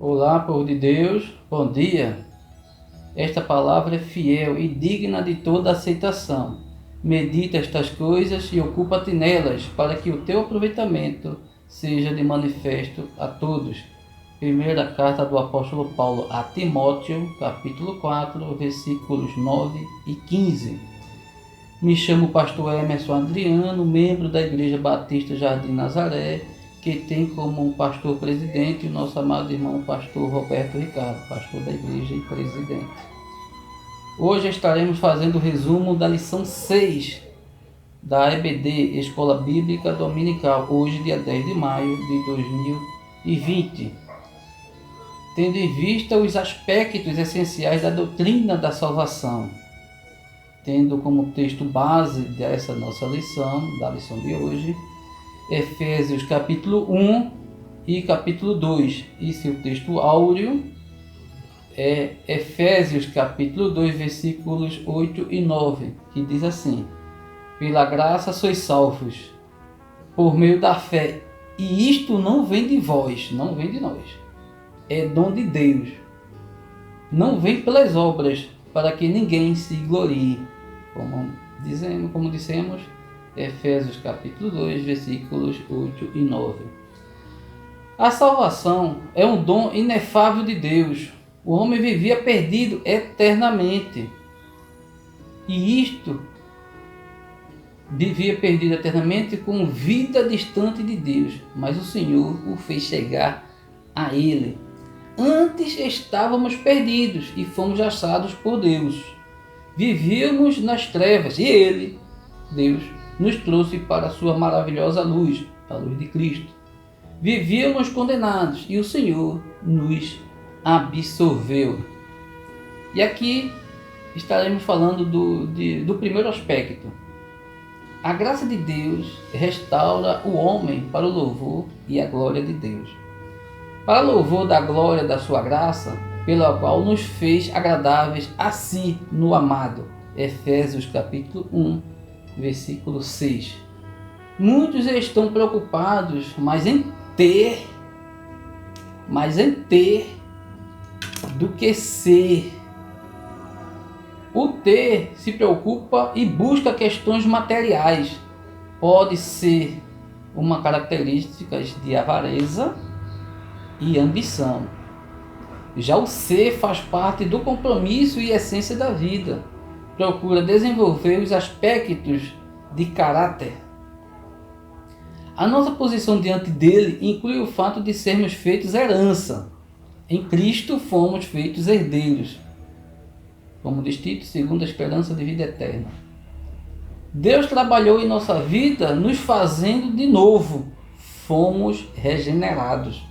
Olá, povo de Deus, bom dia. Esta palavra é fiel e digna de toda aceitação. Medita estas coisas e ocupa-te nelas, para que o teu aproveitamento seja de manifesto a todos. Primeira carta do apóstolo Paulo a Timóteo, capítulo 4, versículos 9 e 15. Me chamo pastor Emerson Adriano, membro da Igreja Batista Jardim Nazaré, que tem como pastor presidente o nosso amado irmão pastor Roberto Ricardo, pastor da igreja e presidente. Hoje estaremos fazendo o resumo da lição 6 da EBD, Escola Bíblica Dominical, hoje dia 10 de maio de 2020. Tendo em vista os aspectos essenciais da doutrina da salvação, tendo como texto base dessa nossa lição, da lição de hoje, Efésios capítulo 1 e capítulo 2. E seu texto áureo é Efésios capítulo 2, versículos 8 e 9, que diz assim: pela graça sois salvos, por meio da fé, e isto não vem de vós, não vem de nós, é dom de Deus, não vem pelas obras, para que ninguém se glorie. Como dissemos, Efésios capítulo 2, versículos 8 e 9. A salvação é um dom inefável de Deus. O homem vivia perdido eternamente. E isto vivia perdido eternamente com vida distante de Deus. Mas o Senhor o fez chegar a Ele. Antes estávamos perdidos e fomos achados por Deus. Vivíamos nas trevas e Ele, Deus, nos trouxe para a sua maravilhosa luz, a luz de Cristo. Vivíamos condenados e o Senhor nos absolveu. E aqui estaremos falando do primeiro aspecto. A graça de Deus restaura o homem para o louvor e a glória de Deus. Para louvor da glória da sua graça, pela qual nos fez agradáveis a si no amado. Efésios capítulo 1, versículo 6. Muitos estão preocupados mais em ter do que ser. O ter se preocupa e busca questões materiais. Pode ser uma característica de avareza e ambição. Já o ser faz parte do compromisso e essência da vida. Procura desenvolver os aspectos de caráter. A nossa posição diante dele inclui o fato de sermos feitos herança. Em Cristo fomos feitos herdeiros, como diz Tito, segundo a esperança de vida eterna. Deus trabalhou em nossa vida nos fazendo de novo. Fomos regenerados.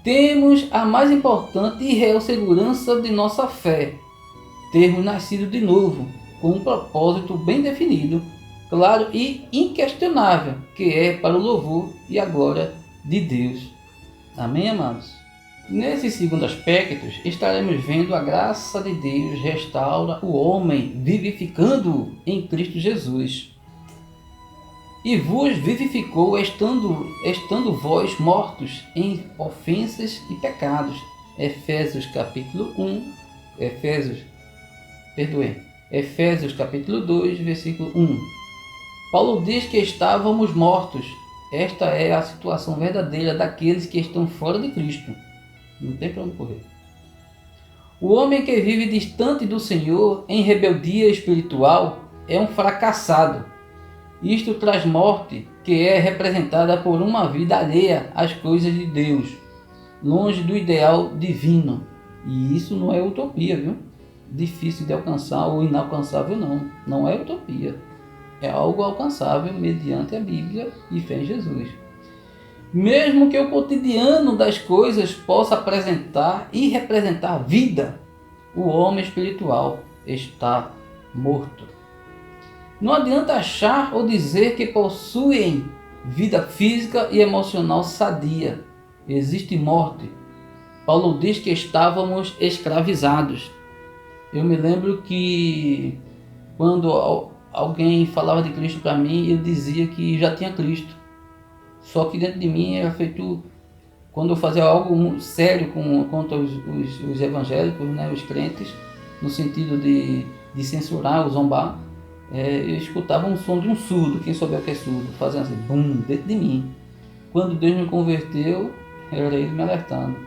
Temos a mais importante e real segurança de nossa fé. Termos nascido de novo, com um propósito bem definido, claro e inquestionável, que é para o louvor e a glória de Deus. Amém, amados? Nesses segundos aspectos, estaremos vendo a graça de Deus restaura o homem, vivificando-o em Cristo Jesus. E vos vivificou, estando vós mortos em ofensas e pecados. Efésios capítulo 2, versículo 1. Paulo diz que estávamos mortos. Esta é a situação verdadeira daqueles que estão fora de Cristo. Não tem para onde correr. O homem que vive distante do Senhor, em rebeldia espiritual, é um fracassado. Isto traz morte, que é representada por uma vida alheia às coisas de Deus, longe do ideal divino. E isso não é utopia, viu? Difícil de alcançar ou inalcançável, não. Não é utopia. É algo alcançável mediante a Bíblia e fé em Jesus. Mesmo que o cotidiano das coisas possa apresentar e representar vida, o homem espiritual está morto. Não adianta achar ou dizer que possuem vida física e emocional sadia. Existe morte. Paulo diz que estávamos escravizados. Eu me lembro que quando alguém falava de Cristo para mim, eu dizia que já tinha Cristo. Só que dentro de mim era feito quando eu fazia algo sério contra os evangélicos, né, os crentes, no sentido de censurar ou zombar, eu escutava um som de um surdo. Quem souber o que é surdo, fazendo assim, bum, dentro de mim. Quando Deus me converteu, era Ele me alertando: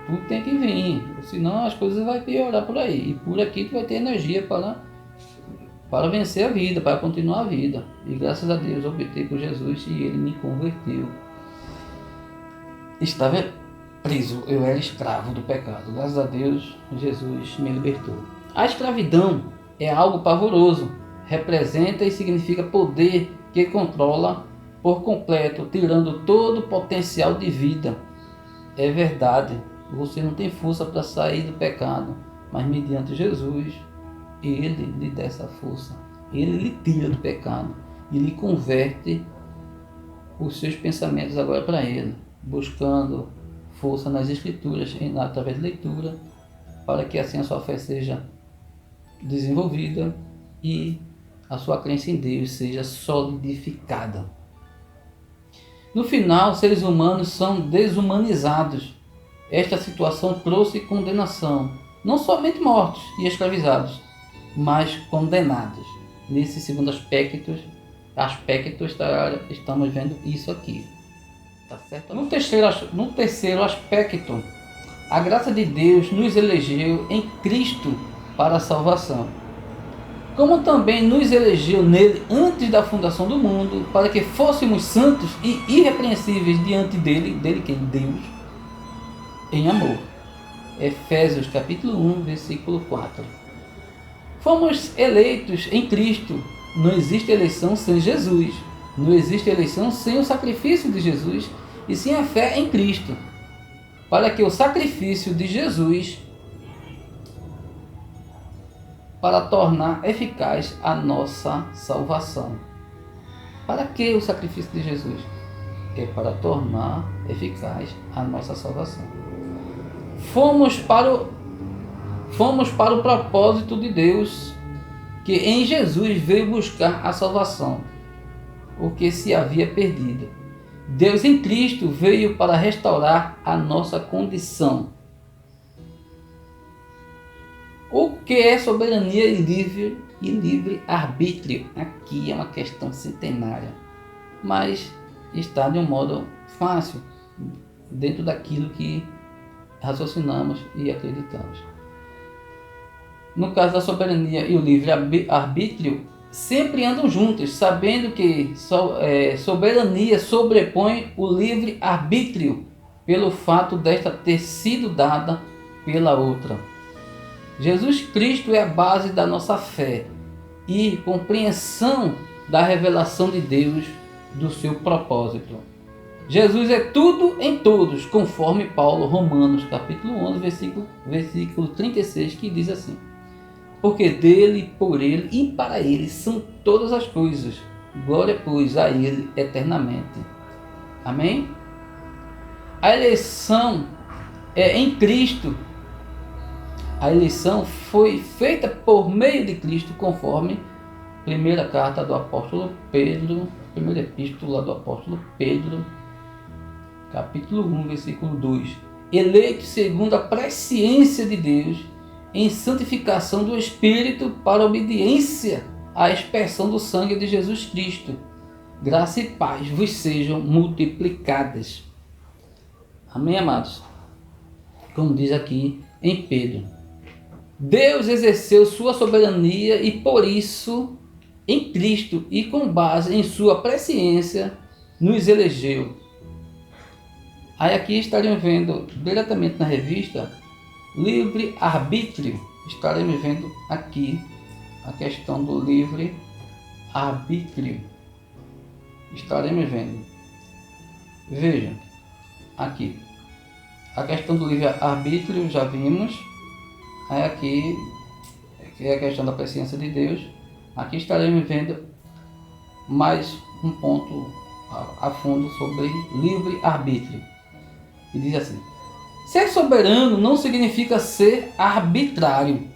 tu tem que vir, senão as coisas vão piorar por aí, e por aqui tu vai ter energia para vencer a vida, para continuar a vida. E graças a Deus eu optei por Jesus e Ele me converteu. Estava preso, eu era escravo do pecado. Graças a Deus, Jesus me libertou. A escravidão é algo pavoroso. Representa e significa poder que controla por completo, tirando todo o potencial de vida. É verdade, você não tem força para sair do pecado, mas mediante Jesus, Ele lhe dá essa força. Ele lhe tira do pecado e lhe converte os seus pensamentos agora para Ele, buscando força nas Escrituras, através de leitura, para que assim a sua fé seja desenvolvida e a sua crença em Deus seja solidificada. No final, seres humanos são desumanizados. Esta situação trouxe condenação, não somente mortos e escravizados, mas condenados. Nesse segundo aspecto estamos vendo isso aqui. Tá certo? No terceiro aspecto, a graça de Deus nos elegeu em Cristo para a salvação, como também nos elegeu nele antes da fundação do mundo, para que fôssemos santos e irrepreensíveis diante dele que é Deus, em amor. Efésios capítulo 1, versículo 4. Fomos eleitos em Cristo. Não existe eleição sem Jesus. Não existe eleição sem o sacrifício de Jesus e sem a fé em Cristo, para que o sacrifício de Jesus para tornar eficaz a nossa salvação. Para que o sacrifício de Jesus? É para tornar eficaz a nossa salvação. Fomos para o propósito de Deus, que em Jesus veio buscar a salvação, o que se havia perdido. Deus em Cristo veio para restaurar a nossa condição. O que é soberania e livre arbítrio? Aqui é uma questão centenária, mas está de um modo fácil, dentro daquilo que raciocinamos e acreditamos. No caso da soberania e o livre arbítrio, sempre andam juntos, sabendo que soberania sobrepõe o livre arbítrio, pelo fato desta ter sido dada pela outra. Jesus Cristo é a base da nossa fé e compreensão da revelação de Deus, do seu propósito. Jesus é tudo em todos, conforme Paulo, Romanos capítulo 11, versículo 36, que diz assim: porque dele, por ele e para ele são todas as coisas. Glória, pois, a ele eternamente. Amém? A eleição é em Cristo. A eleição foi feita por meio de Cristo, conforme primeira carta do apóstolo Pedro, primeira epístola do apóstolo Pedro, capítulo 1, versículo 2. Eleito segundo a presciência de Deus, em santificação do Espírito, para obediência à expressão do sangue de Jesus Cristo. Graça e paz vos sejam multiplicadas. Amém, amados? Como diz aqui em Pedro. Deus exerceu sua soberania e por isso, em Cristo e com base em sua presciência, nos elegeu. Aí aqui estaremos vendo diretamente na revista livre arbítrio. Estaremos vendo aqui a questão do livre arbítrio. Estaremos vendo. Veja aqui a questão do livre arbítrio, já vimos. Aí aqui é a questão da presciência de Deus. Aqui estaremos vendo mais um ponto a fundo sobre livre arbítrio. E diz assim: ser soberano não significa ser arbitrário.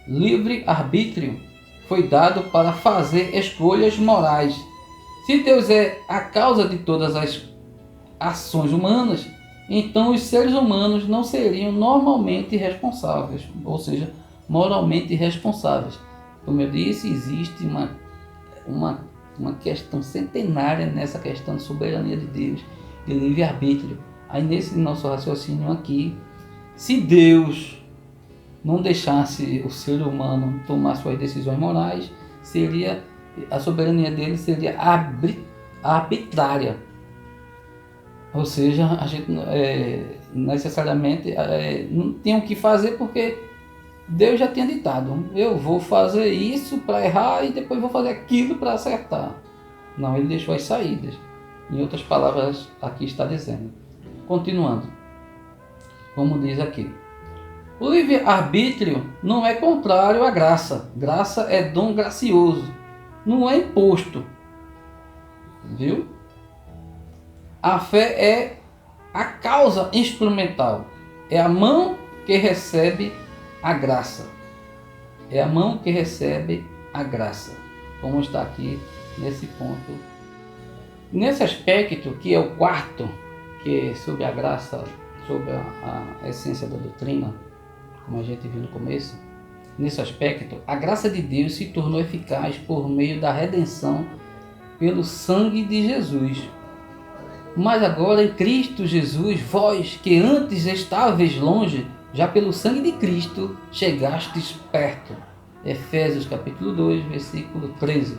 Livre arbítrio foi dado para fazer escolhas morais. Se Deus é a causa de todas ações humanas, então os seres humanos não seriam normalmente responsáveis, ou seja, moralmente responsáveis. Como eu disse, existe uma questão centenária nessa questão de soberania de Deus, de livre-arbítrio. Aí nesse nosso raciocínio aqui, se Deus não deixasse o ser humano tomar suas decisões morais, a soberania dele seria arbitrária. Ou seja, a gente necessariamente não tinha o que fazer, porque Deus já tinha ditado: eu vou fazer isso para errar e depois vou fazer aquilo para acertar. Não, ele deixou as saídas. Em outras palavras, aqui está dizendo. Continuando, como diz aqui: o livre-arbítrio não é contrário à graça. Graça é dom gracioso, não é imposto. Viu? A fé é a causa instrumental. É a mão que recebe a graça. É a mão que recebe a graça. Como está aqui nesse ponto. Nesse aspecto, que é o quarto, que é sobre a graça, sobre a essência da doutrina, como a gente viu no começo, nesse aspecto, a graça de Deus se tornou eficaz por meio da redenção pelo sangue de Jesus. Mas agora em Cristo Jesus, vós que antes estáveis longe, já pelo sangue de Cristo chegastes perto. Efésios capítulo 2, versículo 13.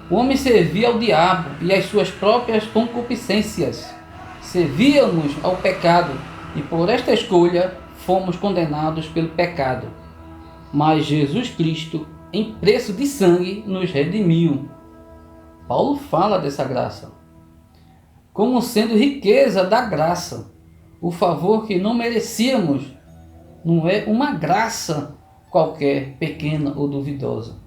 O homem servia ao diabo e às suas próprias concupiscências. Servíamos ao pecado e por esta escolha fomos condenados pelo pecado. Mas Jesus Cristo, em preço de sangue, nos redimiu. Paulo fala dessa graça como sendo riqueza da graça, o favor que não merecíamos. Não é uma graça qualquer, pequena ou duvidosa.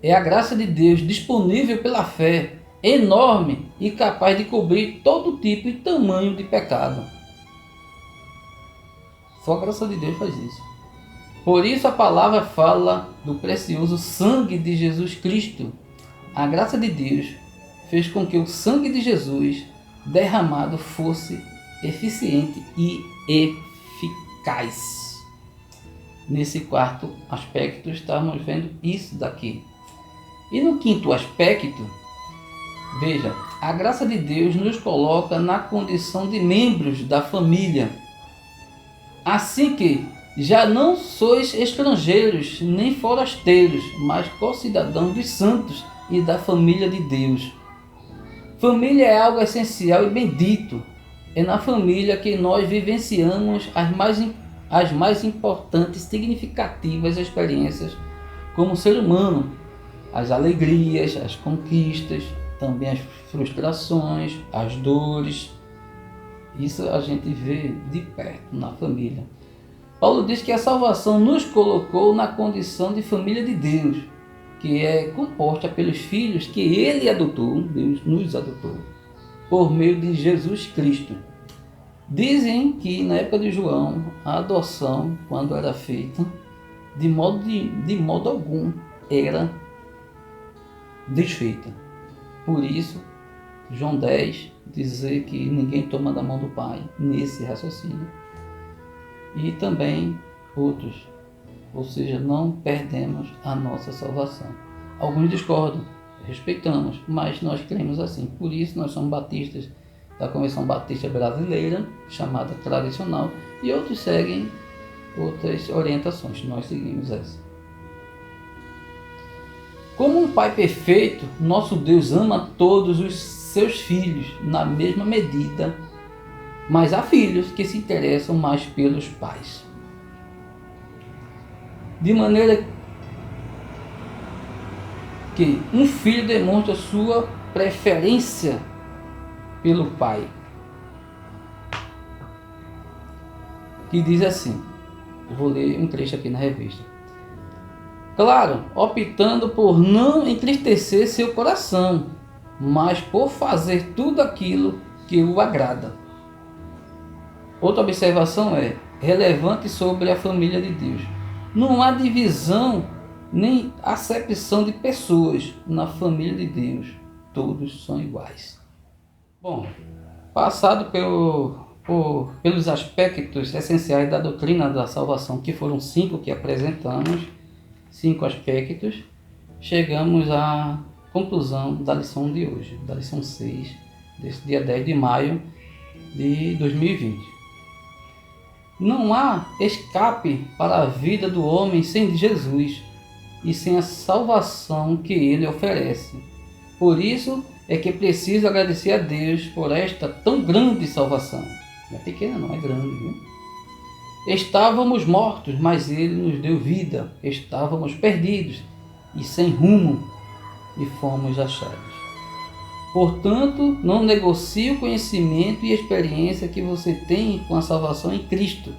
É a graça de Deus disponível pela fé, enorme e capaz de cobrir todo tipo e tamanho de pecado. Só a graça de Deus faz isso. Por isso a palavra fala do precioso sangue de Jesus Cristo. A graça de Deus fez com que o sangue de Jesus derramado fosse eficiente e eficaz. Nesse quarto aspecto estamos vendo isso daqui. E no quinto aspecto, veja, a graça de Deus nos coloca na condição de membros da família. Assim que já não sois estrangeiros nem forasteiros, mas co-cidadãos dos santos e da família de Deus. Família é algo essencial e bendito. É na família que nós vivenciamos as mais importantes, significativas experiências como ser humano. As alegrias, as conquistas, também as frustrações, as dores. Isso a gente vê de perto na família. Paulo diz que a salvação nos colocou na condição de família de Deus, que é composta pelos filhos que ele adotou, Deus nos adotou, por meio de Jesus Cristo. Dizem que na época de João, a adoção, quando era feita, de modo algum era desfeita. Por isso, João 10 dizer que ninguém toma da mão do Pai nesse raciocínio. E também outros. Ou seja, não perdemos a nossa salvação. Alguns discordam, respeitamos, mas nós cremos assim. Por isso nós somos batistas da Convenção Batista Brasileira, chamada tradicional, e outros seguem outras orientações. Nós seguimos essa. Como um Pai perfeito, nosso Deus ama todos os seus filhos na mesma medida, mas há filhos que se interessam mais pelos pais. De maneira que um filho demonstra sua preferência pelo pai. Que diz assim, eu vou ler um trecho aqui na revista. Claro, optando por não entristecer seu coração, mas por fazer tudo aquilo que o agrada. Outra observação é relevante sobre a família de Deus. Não há divisão nem acepção de pessoas na família de Deus. Todos são iguais. Bom, passado pelos aspectos essenciais da doutrina da salvação, que foram 5 que apresentamos, 5 aspectos, chegamos à conclusão da lição de hoje, da lição 6, desse dia 10 de maio de 2020. Não há escape para a vida do homem sem Jesus e sem a salvação que ele oferece. Por isso é que preciso agradecer a Deus por esta tão grande salvação. Não é pequena, não, é grande, viu? Estávamos mortos, mas ele nos deu vida. Estávamos perdidos e sem rumo, e fomos achados. Portanto, não negocie o conhecimento e experiência que você tem com a salvação em Cristo.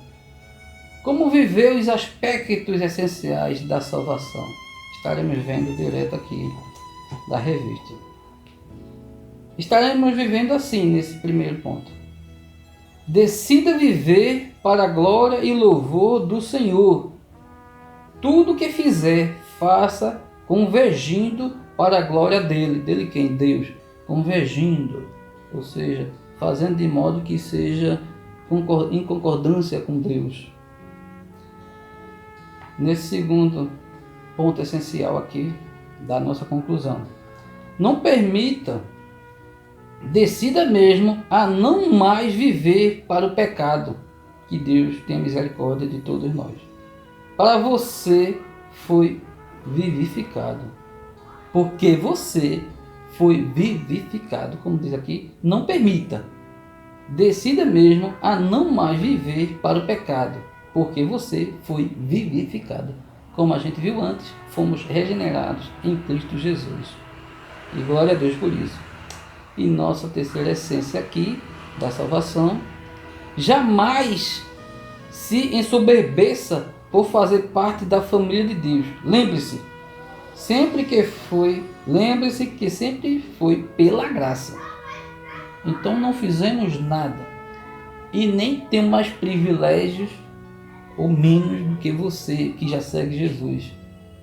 Como viver os aspectos essenciais da salvação? Estaremos vendo direto aqui da revista. Estaremos vivendo assim nesse primeiro ponto. Decida viver para a glória e louvor do Senhor. Tudo que fizer, faça convergindo para a glória dele. Dele quem? Deus. Convergindo, ou seja, fazendo de modo que seja em concordância com Deus. Nesse segundo ponto essencial aqui da nossa conclusão. Não permita, decida mesmo a não mais viver para o pecado, que Deus tenha misericórdia de todos nós. Para você foi vivificado, porque você foi vivificado, como diz aqui, não permita. Decida mesmo a não mais viver para o pecado, porque você foi vivificado. Como a gente viu antes, fomos regenerados em Cristo Jesus. E glória a Deus por isso. E nossa terceira essência aqui, da salvação, jamais se ensoberbeça por fazer parte da família de Deus. Lembre-se que sempre foi pela graça. Então não fizemos nada e nem temos mais privilégios ou menos do que você que já segue Jesus,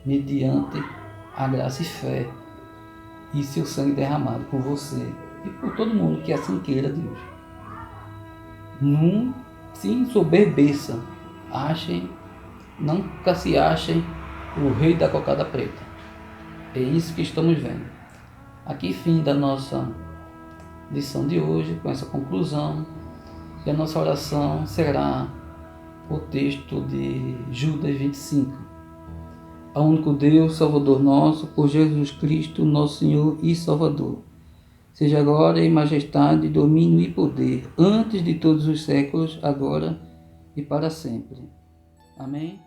mediante a graça e fé e seu sangue derramado por você e por todo mundo que assim queira Deus. Não se ensoberbeçam, nunca se achem o rei da cocada preta. É isso que estamos vendo. Aqui fim da nossa lição de hoje, com essa conclusão. E a nossa oração será o texto de Judas 25. Ao único Deus, Salvador nosso, por Jesus Cristo, nosso Senhor e Salvador. Seja glória e majestade, domínio e poder, antes de todos os séculos, agora e para sempre. Amém?